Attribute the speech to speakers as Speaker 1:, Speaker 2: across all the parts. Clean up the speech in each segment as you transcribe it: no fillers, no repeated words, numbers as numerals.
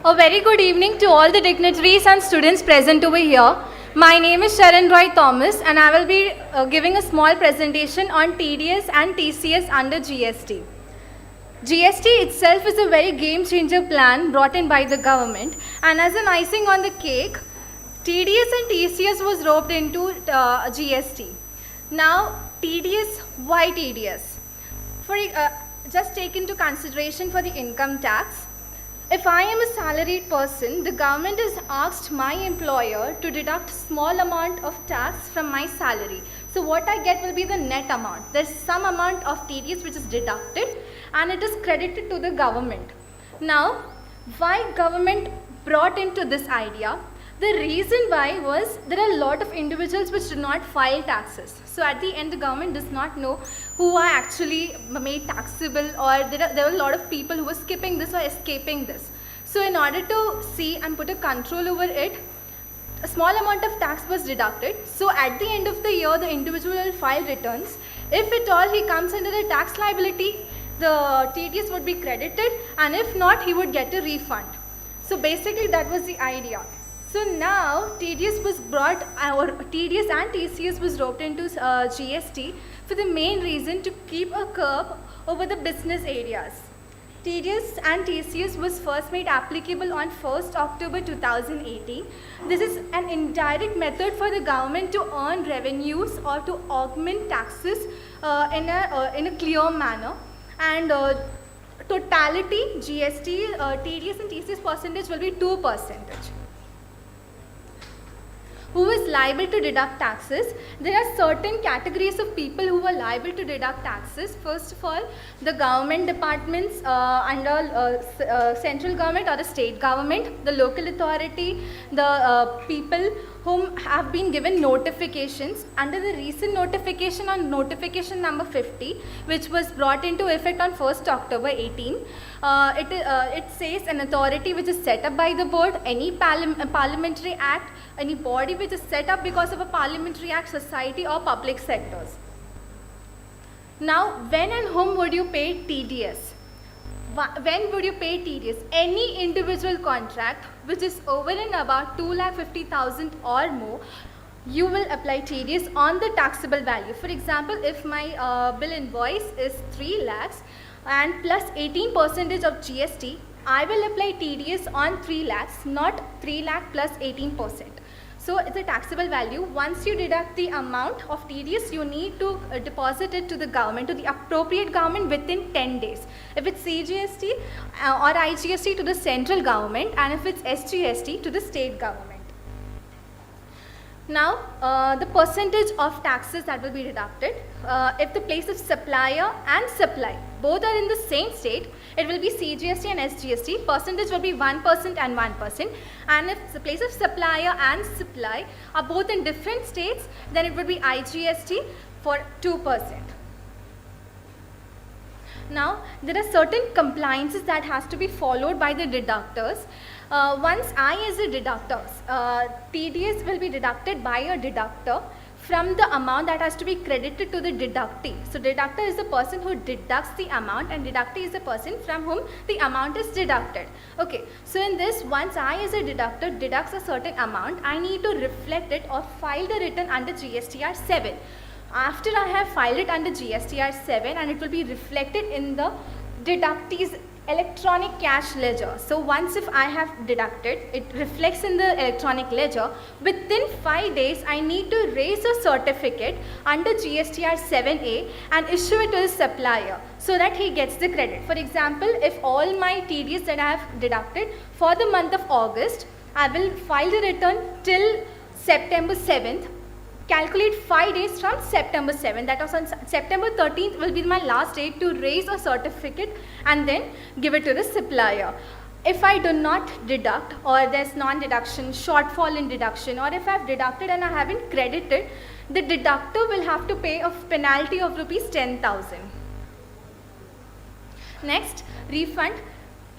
Speaker 1: A very good evening to all the dignitaries and students present over here. My name is Sharon Roy Thomas and I will be giving a small presentation on TDS and TCS under GST. GST itself is a very game changer plan brought in by the government, and as an icing on the cake, TDS and TCS was roped into GST. Now TDS, why TDS? Just take into consideration for the income tax. If I am a salaried person, the government has asked my employer to deduct small amount of tax from my salary. So what I get will be the net amount. There's some amount of TDS which is deducted and it is credited to the government. Now, why government brought into this idea? The reason why was there are a lot of individuals which do not file taxes. So at the end, the government does not know who are actually made taxable, or there were a lot of people who were skipping this or escaping this. So in order to see and put a control over it, a small amount of tax was deducted. So at the end of the year, the individual will file returns. If at all he comes under the tax liability, the TDS would be credited, and if not, he would get a refund. So basically that was the idea. So now TDS was brought, or TDS and TCS was roped into GST for the main reason to keep a curb over the business areas. TDS and TCS was first made applicable on 1st October 2018. This is an indirect method for the government to earn revenues or to augment taxes in a clear manner. And totality GST, TDS and TCS percentage will be 2%. Who is liable to deduct taxes? There are certain categories of people who are liable to deduct taxes. First of all, the government departments under central government or the state government, the local authority, the people whom have been given notifications. Under the recent notification on notification number 50, which was brought into effect on 1st October 18, it says an authority which is set up by the board, any parliamentary act, any body which is set up because of a parliamentary act, society or public sectors. Now, when and whom would you pay TDS? When would you pay TDS? Any individual contract which is over and above 2,50,000 or more, you will apply TDS on the taxable value. For example, if my bill invoice is 3 lakhs and plus 18% of GST, I will apply TDS on 3 lakhs, not 3 lakh plus 18%. So it's a taxable value. Once you deduct the amount of TDS, you need to deposit it to the government, to the appropriate government within 10 days. If it's CGST or IGST, to the central government, and if it's SGST, to the state government. Now, the percentage of taxes that will be deducted, if the place of supplier and supply both are in the same state, it will be CGST and SGST. Percentage will be 1% and 1%. And if the place of supplier and supply are both in different states, then it will be IGST for 2%. Now, there are certain compliances that has to be followed by the deductors. Once I as a deductor, TDS will be deducted by a deductor from the amount that has to be credited to the deductee. So deductor is the person who deducts the amount, and deductee is the person from whom the amount is deducted. Okay, so in this, once I as a deductor deducts a certain amount, I need to reflect it or file the return under GSTR 7. After I have filed it under GSTR 7, and it will be reflected in the deductee's electronic cash ledger. So once if I have deducted, it reflects in the electronic ledger. Within 5 days, I need to raise a certificate under GSTR 7A and issue it to the supplier so that he gets the credit. For example, if all my TDS that I have deducted for the month of August, I will file the return till September 7th. Calculate 5 days from September 7th. That was on September 13th will be my last date to raise a certificate and then give it to the supplier. If I do not deduct, or there's non-deduction, shortfall in deduction, or if I've deducted and I haven't credited, the deductor will have to pay a penalty of rupees 10,000. Next, refund.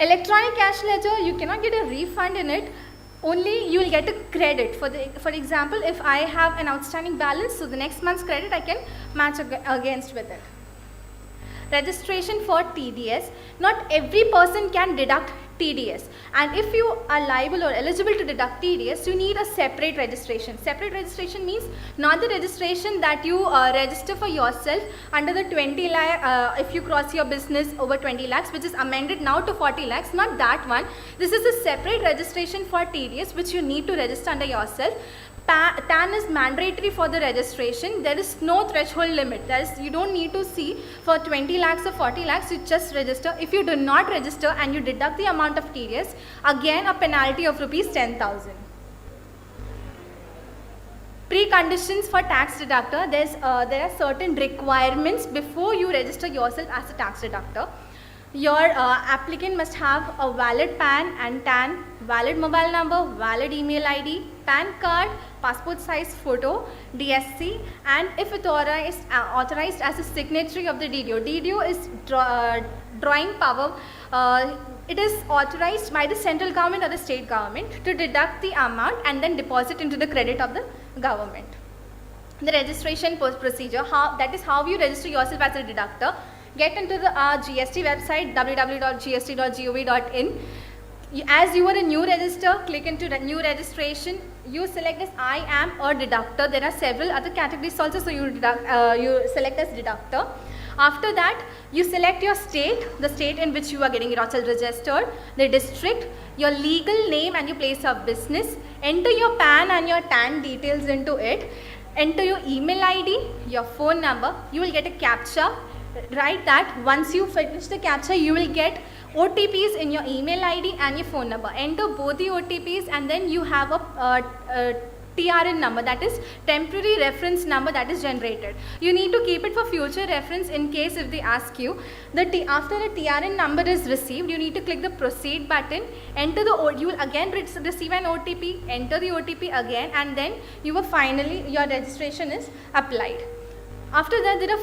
Speaker 1: Electronic cash ledger, you cannot get a refund in it. Only you will get a credit. For example, if I have an outstanding balance, so the next month's credit I can match against with it. Registration for TDS. Not every person can deduct TDS, and if you are liable or eligible to deduct TDS, you need a separate registration. Separate registration means not the registration that you register for yourself under the 20 lakh, if you cross your business over 20 lakhs, which is amended now to 40 lakhs, not that one. This is a separate registration for TDS which you need to register under yourself. TAN is mandatory for the registration. There is no threshold limit. You don't need to see for 20 lakhs or 40 lakhs, you just register. If you do not register and you deduct the amount of TDS, again a penalty of rupees 10,000. Preconditions for tax deductor. There are certain requirements before you register yourself as a tax deductor. Your applicant must have a valid PAN and TAN, valid mobile number, valid email ID, PAN card, passport size photo, DSC, and if authorized as a signatory of the DDO. DDO is drawing power. It is authorized by the central government or the state government to deduct the amount and then deposit into the credit of the government. The registration procedure, that is how you register yourself as a deductor. Get into the GST website www.gst.gov.in. As you are a new register, click into the new registration. You select as I am a deductor. There are several other categories also, so you select as deductor. After that, you select your state, the state in which you are getting yourself registered, the district, your legal name and your place of business. Enter your PAN and your TAN details into it. Enter your email ID, your phone number. You will get a CAPTCHA. Write that. Once you finish the CAPTCHA, you will get OTPs in your email ID and your phone number. Enter both the OTPs and then you have a TRN number, that is temporary reference number, that is generated. You need to keep it for future reference in case if they ask you. After the TRN number is received, you need to click the proceed button. Enter you will again receive an OTP. Enter the OTP again and then you will finally, your registration is applied. After that, there are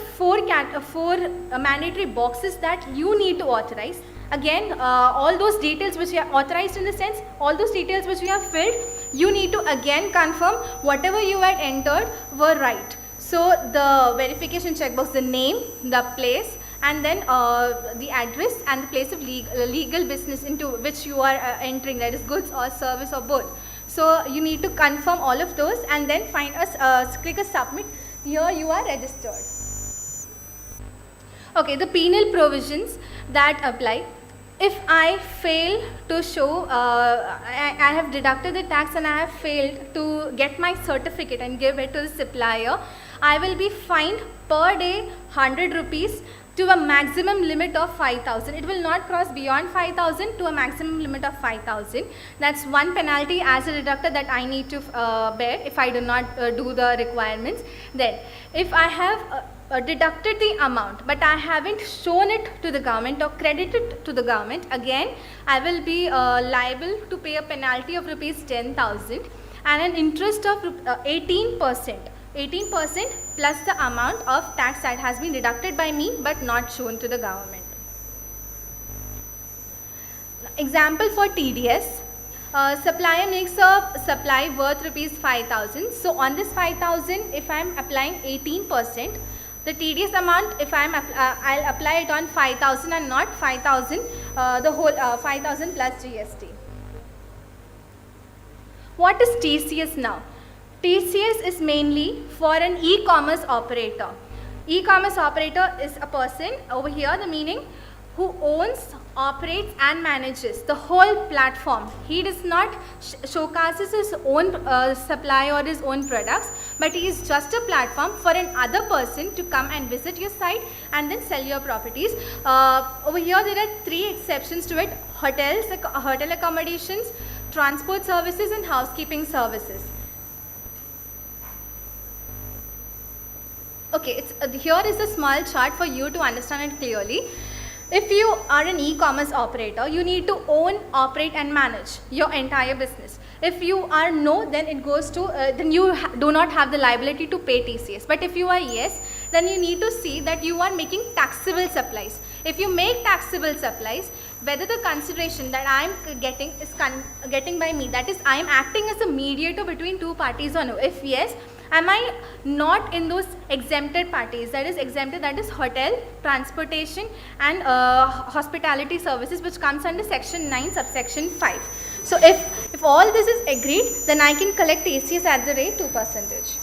Speaker 1: four mandatory boxes that you need to authorize. Again, all those details which you are authorized in the sense, all those details which you have filled, you need to again confirm whatever you had entered were right. So the verification checkbox, the name, the place, and then the address and the place of legal business into which you are entering, that is goods or service or both. So you need to confirm all of those and then click a submit. Here you are registered. Okay, the penal provisions that apply. If I fail to show, I have deducted the tax and I have failed to get my certificate and give it to the supplier, I will be fined per day 100 rupees to a maximum limit of 5,000. It will not cross beyond 5,000 to a maximum limit of 5,000. That's one penalty as a deductor that I need to bear if I do not do the requirements. Then, if I have deducted the amount but I haven't shown it to the government or credited to the government, again I will be liable to pay a penalty of rupees 10,000 and an interest of 18%. 18% plus the amount of tax that has been deducted by me but not shown to the government. Example for TDS. Supplier makes a supply worth rupees 5,000. So on this 5,000, if I am applying 18%, the TDS amount, if I'll apply it on 5,000 and not 5,000, the whole 5,000 plus GST. What is TCS now? TCS is mainly for an e-commerce operator. E-commerce operator is a person, over here the meaning, who owns, operates and manages the whole platform. He does not showcases his own supply or his own products, but he is just a platform for another person to come and visit your site and then sell your properties. Over here there are three exceptions to it: hotels, hotel accommodations, transport services and housekeeping services. Okay, here is a small chart for you to understand it clearly. If you are an e-commerce operator, you need to own, operate and manage your entire business. If you are no, then it goes to, then you do not have the liability to pay TCS. But if you are yes, then you need to see that you are making taxable supplies. If you make taxable supplies, whether the consideration that I am getting is getting by me, that is I am acting as a mediator between two parties or no. If yes, Am I not in those exempted parties? That is exempted, that is hotel, transportation and hospitality services, which comes under section 9 subsection 5. So if all this is agreed, then I can collect TCS at the rate 2%.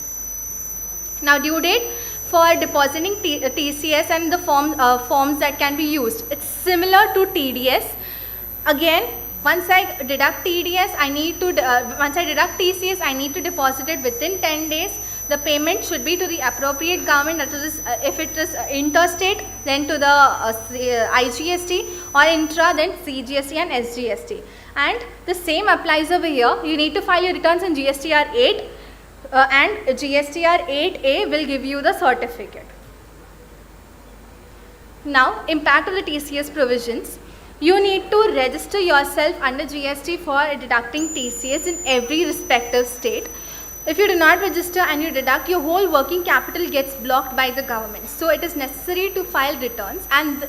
Speaker 1: Now due date for depositing TCS and the forms that can be used, it's similar to TDS. Again, once I deduct TDS, once I deduct TCS, I need to deposit it within 10 days. The payment should be to the appropriate government, that is, if it is interstate, then to the IGST, or intra, then CGST and SGST. And the same applies over here. You need to file your returns in GSTR 8 and GSTR 8A will give you the certificate. Now, impact of the TCS provisions. You need to register yourself under GST for deducting TCS in every respective state. If you do not register and you deduct, your whole working capital gets blocked by the government. So it is necessary to file returns, and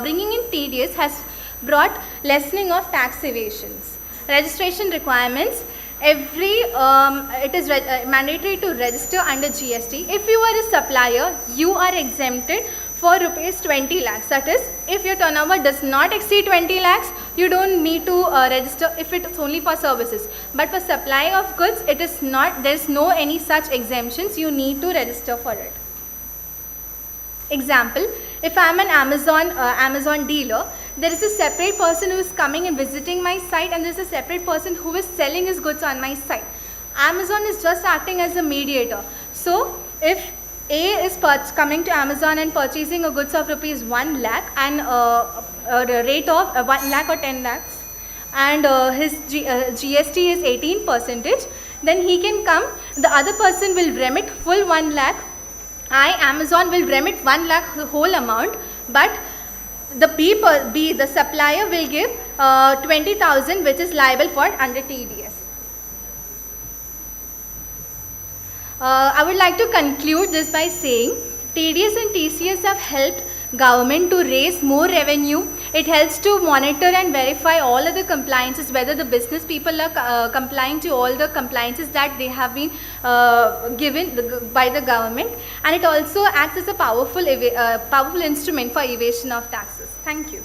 Speaker 1: bringing in TDS has brought lessening of tax evasions. Registration requirements. It is mandatory to register under GST. If you are a supplier, you are exempted for rupees 20 lakhs. That is, if your turnover does not exceed 20 lakhs, you don't need to register if it is only for services. But for supply of goods, it is not, there is no any such exemptions, you need to register for it. Example, if I am an Amazon dealer, there is a separate person who is coming and visiting my site, and there is a separate person who is selling his goods on my site. Amazon is just acting as a mediator. So if A is coming to Amazon and purchasing a goods of rupees 1 lakh and a rate of 1 lakh or 10 lakhs, and his GST is 18%, then he can come, the other person will remit full 1 lakh. Amazon will remit 1 lakh, the whole amount, but the B, the supplier, will give 20,000, which is liable for under TDS. I would like to conclude this by saying TDS and TCS have helped government to raise more revenue. It helps to monitor and verify all of the compliances, whether the business people are complying to all the compliances that they have been given by the government, and it also acts as a powerful instrument for evasion of taxes. Thank you.